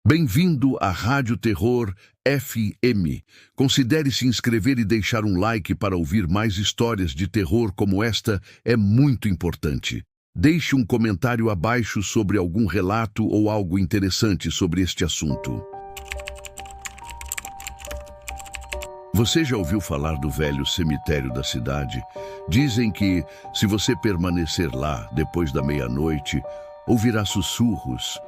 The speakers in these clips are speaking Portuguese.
Bem-vindo à Rádio Terror FM. Considere se inscrever e deixar um like para ouvir mais histórias de terror como esta, é muito importante. Deixe um comentário abaixo sobre algum relato ou algo interessante sobre este assunto. Você já ouviu falar do velho cemitério da cidade? Dizem que, se você permanecer lá depois da meia-noite, ouvirá sussurros,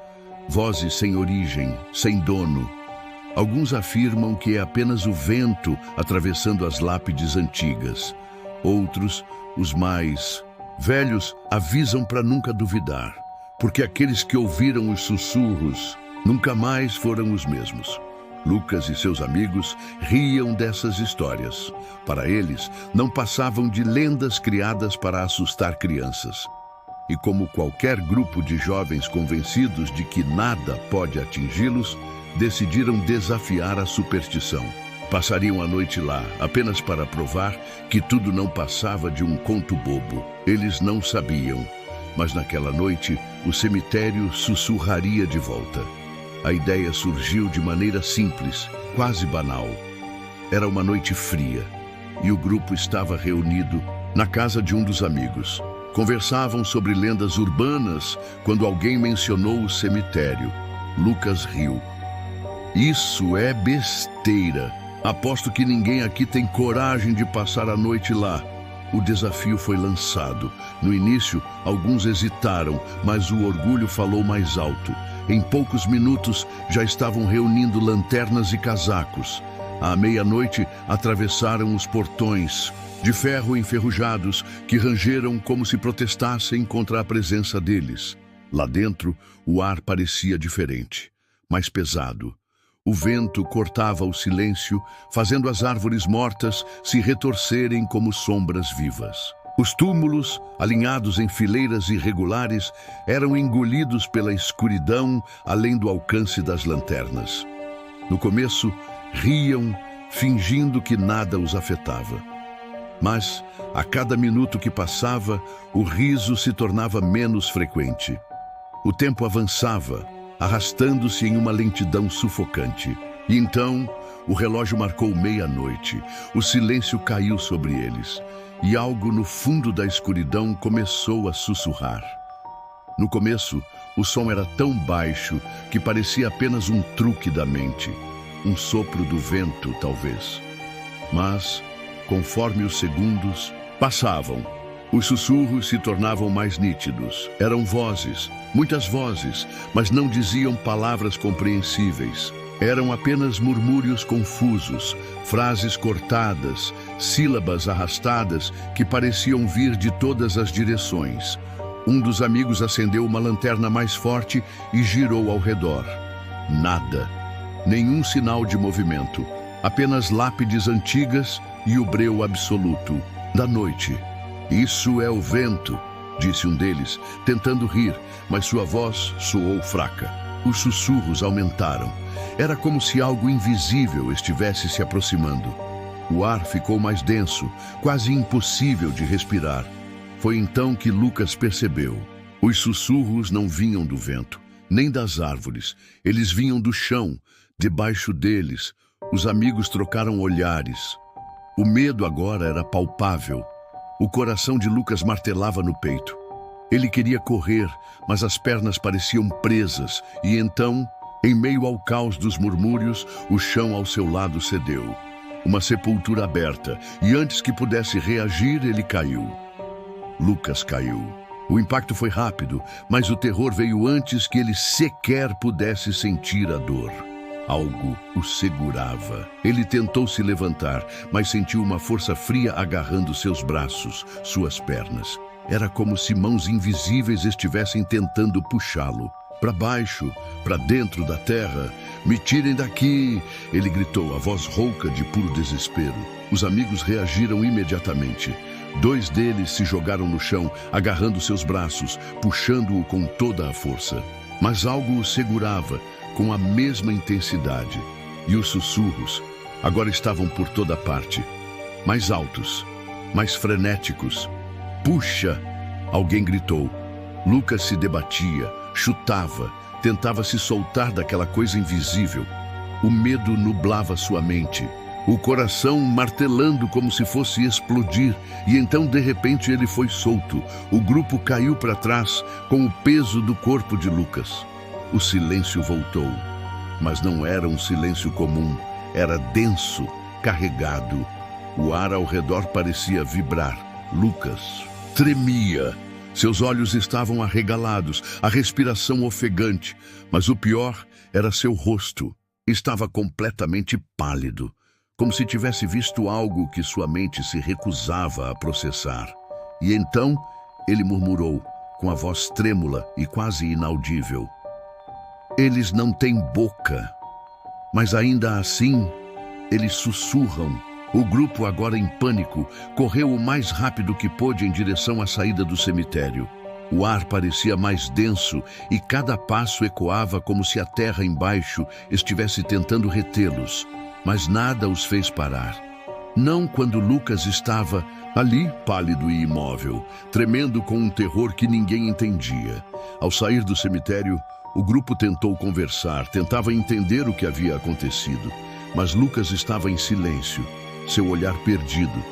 vozes sem origem, sem dono. Alguns afirmam que é apenas o vento atravessando as lápides antigas. Outros, os mais velhos, avisam para nunca duvidar, porque aqueles que ouviram os sussurros nunca mais foram os mesmos. Lucas e seus amigos riam dessas histórias. Para eles, não passavam de lendas criadas para assustar crianças. E como qualquer grupo de jovens convencidos de que nada pode atingi-los, decidiram desafiar a superstição. Passariam a noite lá, apenas para provar que tudo não passava de um conto bobo. Eles não sabiam, mas naquela noite o cemitério sussurraria de volta. A ideia surgiu de maneira simples, quase banal. Era uma noite fria, e o grupo estava reunido na casa de um dos amigos. Conversavam sobre lendas urbanas quando alguém mencionou o cemitério. Lucas riu. Isso é besteira. Aposto que ninguém aqui tem coragem de passar a noite lá. O desafio foi lançado. No início, alguns hesitaram, mas o orgulho falou mais alto. Em poucos minutos, já estavam reunindo lanternas e casacos. À meia-noite, atravessaram os portões de ferro enferrujados que rangeram como se protestassem contra a presença deles. Lá dentro, o ar parecia diferente, mais pesado. O vento cortava o silêncio, fazendo as árvores mortas se retorcerem como sombras vivas. Os túmulos, alinhados em fileiras irregulares, eram engolidos pela escuridão além do alcance das lanternas. No começo, riam, fingindo que nada os afetava. Mas, a cada minuto que passava, o riso se tornava menos frequente. O tempo avançava, arrastando-se em uma lentidão sufocante. E então, o relógio marcou meia-noite. O silêncio caiu sobre eles, e algo no fundo da escuridão começou a sussurrar. No começo, o som era tão baixo que parecia apenas um truque da mente, um sopro do vento, talvez. Mas, conforme os segundos passavam, os sussurros se tornavam mais nítidos. Eram vozes, muitas vozes, mas não diziam palavras compreensíveis. Eram apenas murmúrios confusos, frases cortadas, sílabas arrastadas que pareciam vir de todas as direções. Um dos amigos acendeu uma lanterna mais forte e girou ao redor. Nada. Nenhum sinal de movimento. Apenas lápides antigas e o breu absoluto da noite. Isso é o vento, disse um deles, tentando rir, mas sua voz soou fraca. Os sussurros aumentaram. Era como se algo invisível estivesse se aproximando. O ar ficou mais denso, quase impossível de respirar. Foi então que Lucas percebeu. Os sussurros não vinham do vento, nem das árvores. Eles vinham do chão, debaixo deles. Os amigos trocaram olhares. O medo agora era palpável. O coração de Lucas martelava no peito. Ele queria correr, mas as pernas pareciam presas, e então, em meio ao caos dos murmúrios, o chão ao seu lado cedeu. Uma sepultura aberta, e antes que pudesse reagir, ele caiu. Lucas caiu. O impacto foi rápido, mas o terror veio antes que ele sequer pudesse sentir a dor. Algo o segurava. Ele tentou se levantar, mas sentiu uma força fria agarrando seus braços, suas pernas. Era como se mãos invisíveis estivessem tentando puxá-lo. Para baixo, para dentro da terra. "Me tirem daqui!" Ele gritou, a voz rouca de puro desespero. Os amigos reagiram imediatamente. 2 deles se jogaram no chão, agarrando seus braços, puxando-o com toda a força. Mas algo o segurava, com a mesma intensidade. E os sussurros agora estavam por toda parte. Mais altos, mais frenéticos. "Puxa!" Alguém gritou. Lucas se debatia, chutava, tentava se soltar daquela coisa invisível. O medo nublava sua mente, o coração martelando como se fosse explodir, e então de repente ele foi solto. O grupo caiu para trás com o peso do corpo de Lucas. O silêncio voltou, mas não era um silêncio comum, era denso, carregado. O ar ao redor parecia vibrar. Lucas tremia. Seus olhos estavam arregalados, a respiração ofegante, mas o pior era seu rosto. Estava completamente pálido, como se tivesse visto algo que sua mente se recusava a processar. E então ele murmurou, com a voz trêmula e quase inaudível: "Eles não têm boca, mas ainda assim eles sussurram." O grupo, agora em pânico, correu o mais rápido que pôde em direção à saída do cemitério. O ar parecia mais denso e cada passo ecoava como se a terra embaixo estivesse tentando retê-los, mas nada os fez parar. Não quando Lucas estava ali, pálido e imóvel, tremendo com um terror que ninguém entendia. Ao sair do cemitério, o grupo tentou conversar, tentava entender o que havia acontecido, mas Lucas estava em silêncio, seu olhar perdido,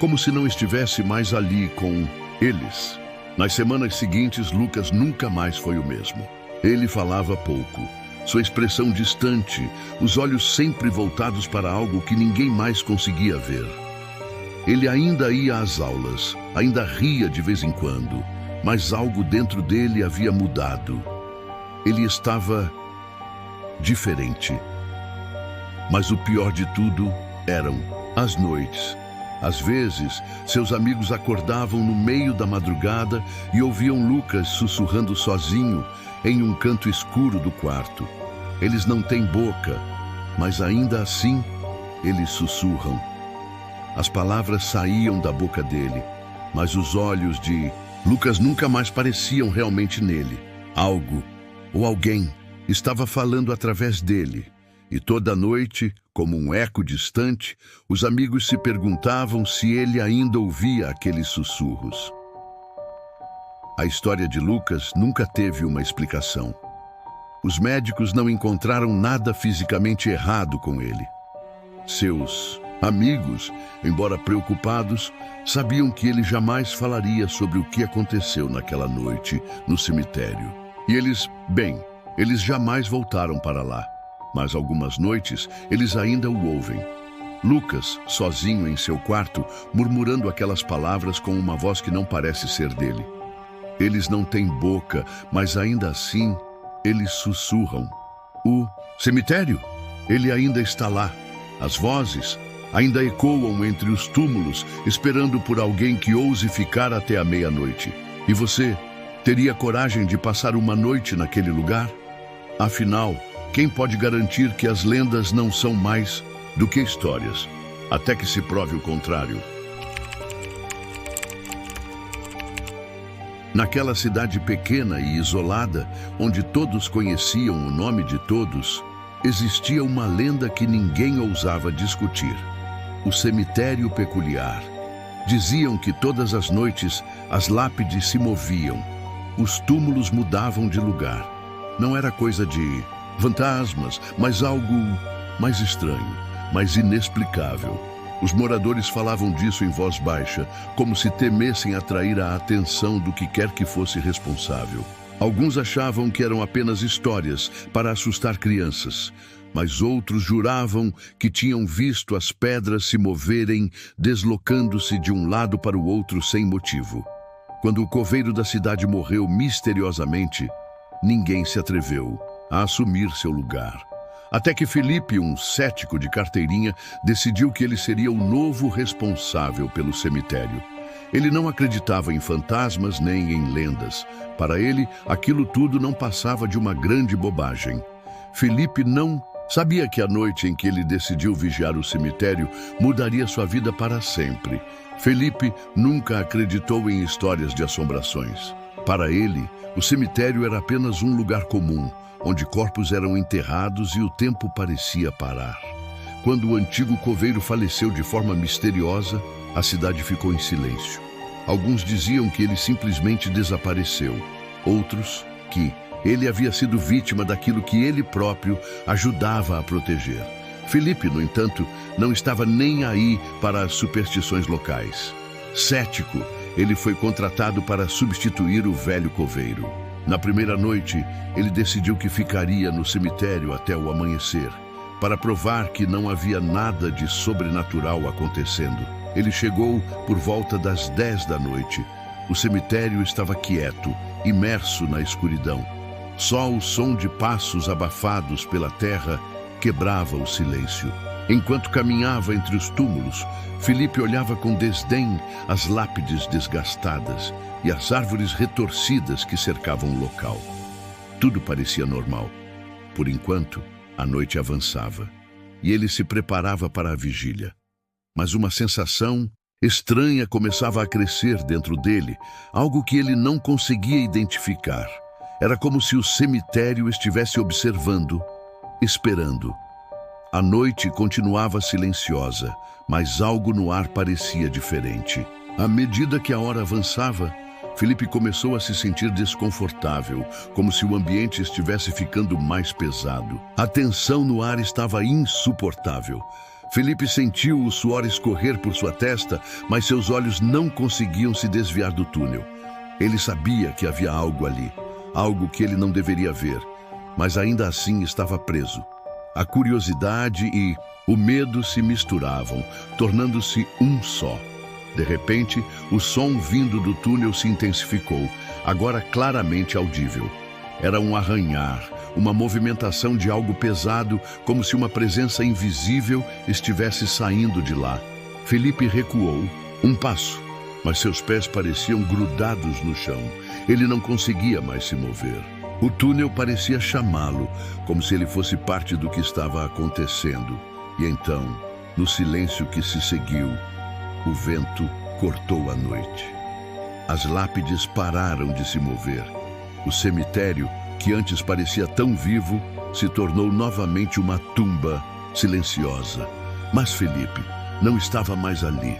como se não estivesse mais ali com eles. Nas semanas seguintes, Lucas nunca mais foi o mesmo. Ele falava pouco, sua expressão distante, os olhos sempre voltados para algo que ninguém mais conseguia ver. Ele ainda ia às aulas, ainda ria de vez em quando, mas algo dentro dele havia mudado. Ele estava diferente. Mas o pior de tudo eram as noites. Às vezes, seus amigos acordavam no meio da madrugada e ouviam Lucas sussurrando sozinho em um canto escuro do quarto. Eles não têm boca, mas ainda assim, eles sussurram. As palavras saíam da boca dele, mas os olhos de Lucas nunca mais pareciam realmente nele. Algo, ou alguém, estava falando através dele. E toda noite, como um eco distante, os amigos se perguntavam se ele ainda ouvia aqueles sussurros. A história de Lucas nunca teve uma explicação. Os médicos não encontraram nada fisicamente errado com ele. Seus amigos, embora preocupados, sabiam que ele jamais falaria sobre o que aconteceu naquela noite no cemitério. E eles jamais voltaram para lá. Mas algumas noites, eles ainda o ouvem. Lucas, sozinho em seu quarto, murmurando aquelas palavras com uma voz que não parece ser dele. Eles não têm boca, mas ainda assim, eles sussurram. O cemitério, ele ainda está lá. As vozes ainda ecoam entre os túmulos, esperando por alguém que ouse ficar até a meia-noite. E você teria coragem de passar uma noite naquele lugar? Afinal, quem pode garantir que as lendas não são mais do que histórias, até que se prove o contrário? Naquela cidade pequena e isolada, onde todos conheciam o nome de todos, existia uma lenda que ninguém ousava discutir: o cemitério peculiar. Diziam que todas as noites as lápides se moviam, os túmulos mudavam de lugar. Não era coisa de fantasmas, mas algo mais estranho, mais inexplicável. Os moradores falavam disso em voz baixa, como se temessem atrair a atenção do que quer que fosse responsável. Alguns achavam que eram apenas histórias para assustar crianças, mas outros juravam que tinham visto as pedras se moverem, deslocando-se de um lado para o outro sem motivo. Quando o coveiro da cidade morreu misteriosamente, ninguém se atreveu a assumir seu lugar. Até que Felipe, um cético de carteirinha, decidiu que ele seria o novo responsável pelo cemitério. Ele não acreditava em fantasmas nem em lendas. Para ele, aquilo tudo não passava de uma grande bobagem. Felipe não sabia que a noite em que ele decidiu vigiar o cemitério mudaria sua vida para sempre. Felipe nunca acreditou em histórias de assombrações. Para ele, o cemitério era apenas um lugar comum, onde corpos eram enterrados e o tempo parecia parar. Quando o antigo coveiro faleceu de forma misteriosa, a cidade ficou em silêncio. Alguns diziam que ele simplesmente desapareceu. Outros que, Ele havia sido vítima daquilo que ele próprio ajudava a proteger. Felipe, no entanto, não estava nem aí para as superstições locais. Cético, ele foi contratado para substituir o velho coveiro. Na primeira noite, ele decidiu que ficaria no cemitério até o amanhecer, para provar que não havia nada de sobrenatural acontecendo. Ele chegou por volta das 10 da noite. O cemitério estava quieto, imerso na escuridão. Só o som de passos abafados pela terra quebrava o silêncio. Enquanto caminhava entre os túmulos, Felipe olhava com desdém as lápides desgastadas e as árvores retorcidas que cercavam o local. Tudo parecia normal. Por enquanto, a noite avançava e ele se preparava para a vigília. Mas uma sensação estranha começava a crescer dentro dele, algo que ele não conseguia identificar. Era como se o cemitério estivesse observando, esperando. A noite continuava silenciosa, mas algo no ar parecia diferente. À medida que a hora avançava, Felipe começou a se sentir desconfortável, como se o ambiente estivesse ficando mais pesado. A tensão no ar estava insuportável. Felipe sentiu o suor escorrer por sua testa, mas seus olhos não conseguiam se desviar do túnel. Ele sabia que havia algo ali, algo que ele não deveria ver, mas ainda assim estava preso. A curiosidade e o medo se misturavam, tornando-se um só. De repente, o som vindo do túnel se intensificou, agora claramente audível. Era um arranhar, uma movimentação de algo pesado, como se uma presença invisível estivesse saindo de lá. Felipe recuou um passo, mas seus pés pareciam grudados no chão. Ele não conseguia mais se mover. O túnel parecia chamá-lo, como se ele fosse parte do que estava acontecendo. E então, no silêncio que se seguiu, o vento cortou a noite. As lápides pararam de se mover. O cemitério, que antes parecia tão vivo, se tornou novamente uma tumba silenciosa. Mas Felipe não estava mais ali.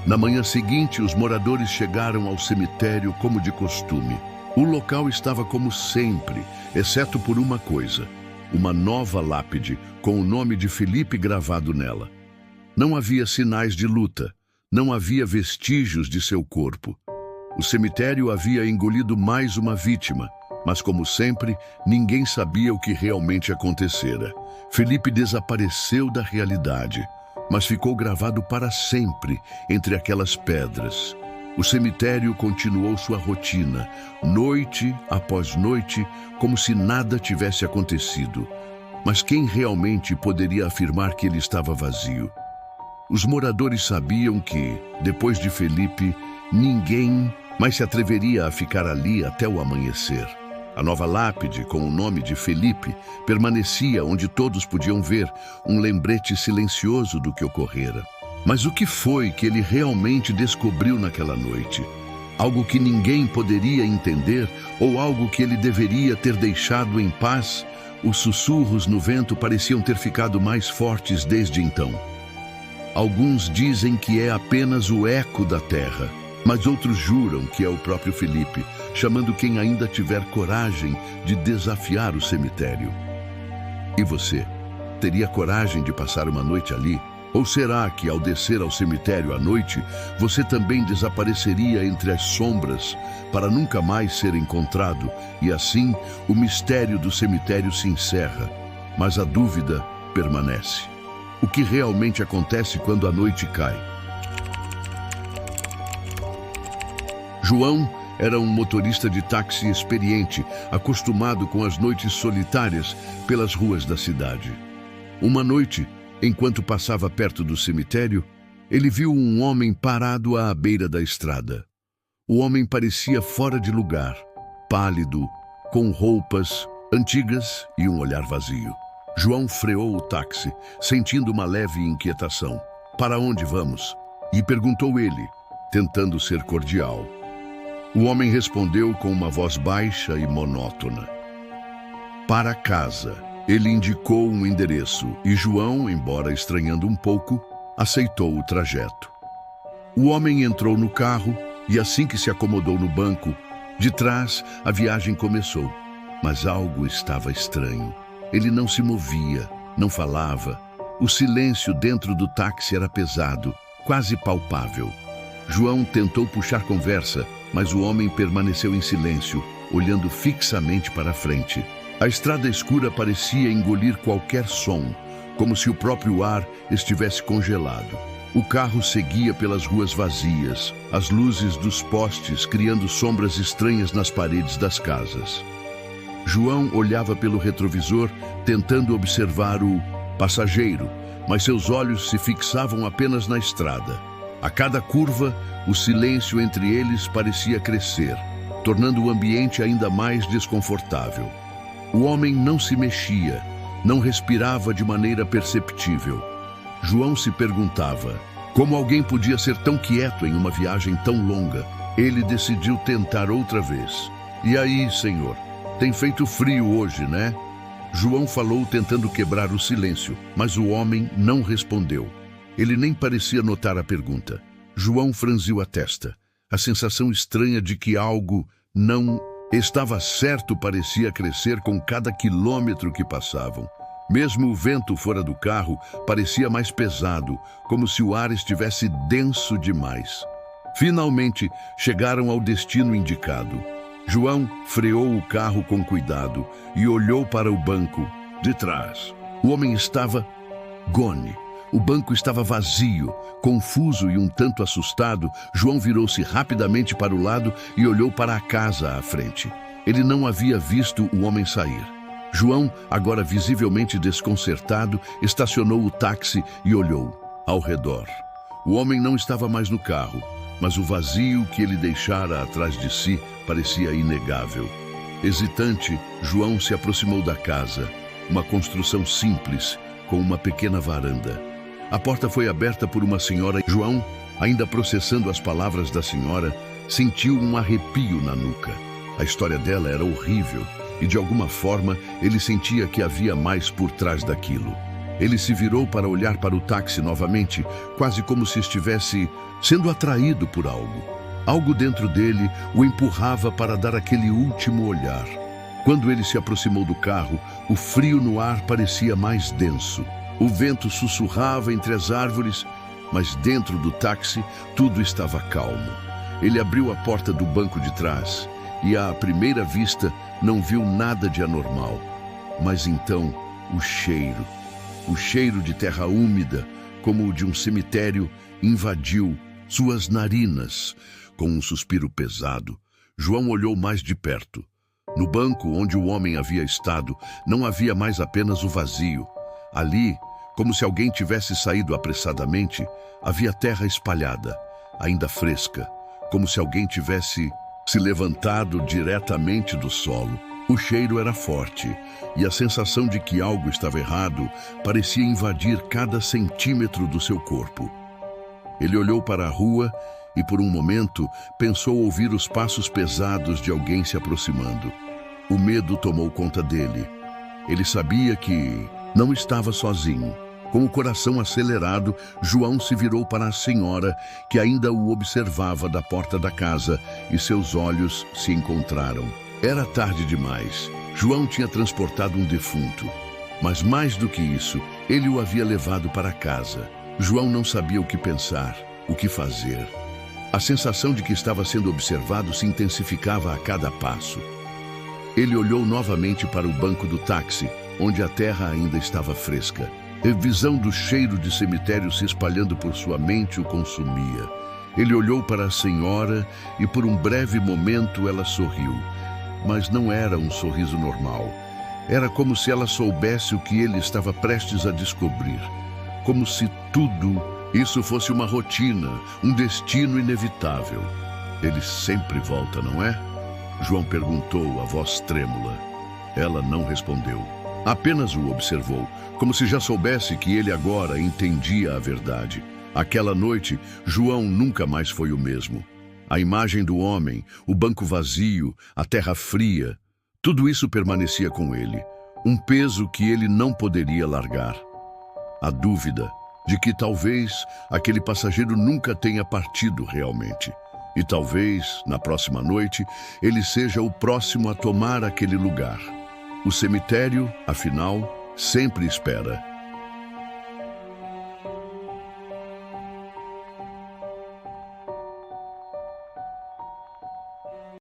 Na manhã seguinte, os moradores chegaram ao cemitério como de costume. O local estava como sempre, exceto por uma coisa: uma nova lápide com o nome de Felipe gravado nela. Não havia sinais de luta, não havia vestígios de seu corpo. O cemitério havia engolido mais uma vítima, mas como sempre, ninguém sabia o que realmente acontecera. Felipe desapareceu da realidade, mas ficou gravado para sempre entre aquelas pedras. O cemitério continuou sua rotina, noite após noite, como se nada tivesse acontecido. Mas quem realmente poderia afirmar que ele estava vazio? Os moradores sabiam que, depois de Felipe, ninguém mais se atreveria a ficar ali até o amanhecer. A nova lápide, com o nome de Felipe, permanecia onde todos podiam ver, um lembrete silencioso do que ocorrera. Mas o que foi que ele realmente descobriu naquela noite? Algo que ninguém poderia entender ou algo que ele deveria ter deixado em paz? Os sussurros no vento pareciam ter ficado mais fortes desde então. Alguns dizem que é apenas o eco da terra, mas outros juram que é o próprio Felipe, chamando quem ainda tiver coragem de desafiar o cemitério. E você, teria coragem de passar uma noite ali? Ou será que, ao descer ao cemitério à noite, você também desapareceria entre as sombras para nunca mais ser encontrado? E assim, o mistério do cemitério se encerra, mas a dúvida permanece. O que realmente acontece quando a noite cai? João era um motorista de táxi experiente, acostumado com as noites solitárias pelas ruas da cidade. Uma noite, enquanto passava perto do cemitério, ele viu um homem parado à beira da estrada. O homem parecia fora de lugar, pálido, com roupas antigas e um olhar vazio. João freou o táxi, sentindo uma leve inquietação. "Para onde vamos?" E perguntou ele, tentando ser cordial. O homem respondeu com uma voz baixa e monótona: "Para casa." Ele indicou um endereço e João, embora estranhando um pouco, aceitou o trajeto. O homem entrou no carro e assim que se acomodou no banco, de trás a viagem começou. Mas algo estava estranho. Ele não se movia, não falava. O silêncio dentro do táxi era pesado, quase palpável. João tentou puxar conversa, mas o homem permaneceu em silêncio, olhando fixamente para a frente. A estrada escura parecia engolir qualquer som, como se o próprio ar estivesse congelado. O carro seguia pelas ruas vazias, as luzes dos postes criando sombras estranhas nas paredes das casas. João olhava pelo retrovisor, tentando observar o passageiro, mas seus olhos se fixavam apenas na estrada. A cada curva, o silêncio entre eles parecia crescer, tornando o ambiente ainda mais desconfortável. O homem não se mexia, não respirava de maneira perceptível. João se perguntava como alguém podia ser tão quieto em uma viagem tão longa. Ele decidiu tentar outra vez. E aí, senhor? Tem feito frio hoje, né? João falou tentando quebrar o silêncio, mas o homem não respondeu. Ele nem parecia notar a pergunta. João franziu a testa. A sensação estranha de que algo não estava certo parecia crescer com cada quilômetro que passavam. Mesmo o vento fora do carro parecia mais pesado, como se o ar estivesse denso demais. Finalmente, chegaram ao destino indicado. João freou o carro com cuidado e olhou para o banco de trás. O homem estava gone. O banco estava vazio. Confuso e um tanto assustado, João virou-se rapidamente para o lado e olhou para a casa à frente. Ele não havia visto o homem sair. João, agora visivelmente desconcertado, estacionou o táxi e olhou ao redor. O homem não estava mais no carro, mas o vazio que ele deixara atrás de si parecia inegável. Hesitante, João se aproximou da casa, uma construção simples, com uma pequena varanda. A porta foi aberta por uma senhora. João, ainda processando as palavras da senhora, sentiu um arrepio na nuca. A história dela era horrível e, de alguma forma, ele sentia que havia mais por trás daquilo. Ele se virou para olhar para o táxi novamente, quase como se estivesse sendo atraído por algo. Algo dentro dele o empurrava para dar aquele último olhar. Quando ele se aproximou do carro, o frio no ar parecia mais denso. O vento sussurrava entre as árvores, mas dentro do táxi tudo estava calmo. Ele abriu a porta do banco de trás e, à primeira vista, não viu nada de anormal. Mas então, o cheiro de terra úmida, como o de um cemitério, invadiu suas narinas. Com um suspiro pesado, João olhou mais de perto. No banco onde o homem havia estado, não havia mais apenas o vazio. Ali, como se alguém tivesse saído apressadamente, havia terra espalhada, ainda fresca, como se alguém tivesse se levantado diretamente do solo. O cheiro era forte, e a sensação de que algo estava errado parecia invadir cada centímetro do seu corpo. Ele olhou para a rua e, por um momento, pensou ouvir os passos pesados de alguém se aproximando. O medo tomou conta dele. Ele sabia que não estava sozinho. Com o coração acelerado, João se virou para a senhora, que ainda o observava da porta da casa, e seus olhos se encontraram. Era tarde demais. João tinha transportado um defunto. Mas mais do que isso, ele o havia levado para casa. João não sabia o que pensar, o que fazer. A sensação de que estava sendo observado se intensificava a cada passo. Ele olhou novamente para o banco do táxi, onde a terra ainda estava fresca. A visão do cheiro de cemitério se espalhando por sua mente o consumia. Ele olhou para a senhora e, por um breve momento, ela sorriu. Mas não era um sorriso normal. Era como se ela soubesse o que ele estava prestes a descobrir. Como se tudo isso fosse uma rotina, um destino inevitável. Ele sempre volta, não é? João perguntou, a voz trêmula. Ela não respondeu. Apenas o observou, como se já soubesse que ele agora entendia a verdade. Aquela noite, João nunca mais foi o mesmo. A imagem do homem, o banco vazio, a terra fria, tudo isso permanecia com ele. Um peso que ele não poderia largar. A dúvida de que talvez aquele passageiro nunca tenha partido realmente. E talvez, na próxima noite, ele seja o próximo a tomar aquele lugar. O cemitério, afinal, sempre espera.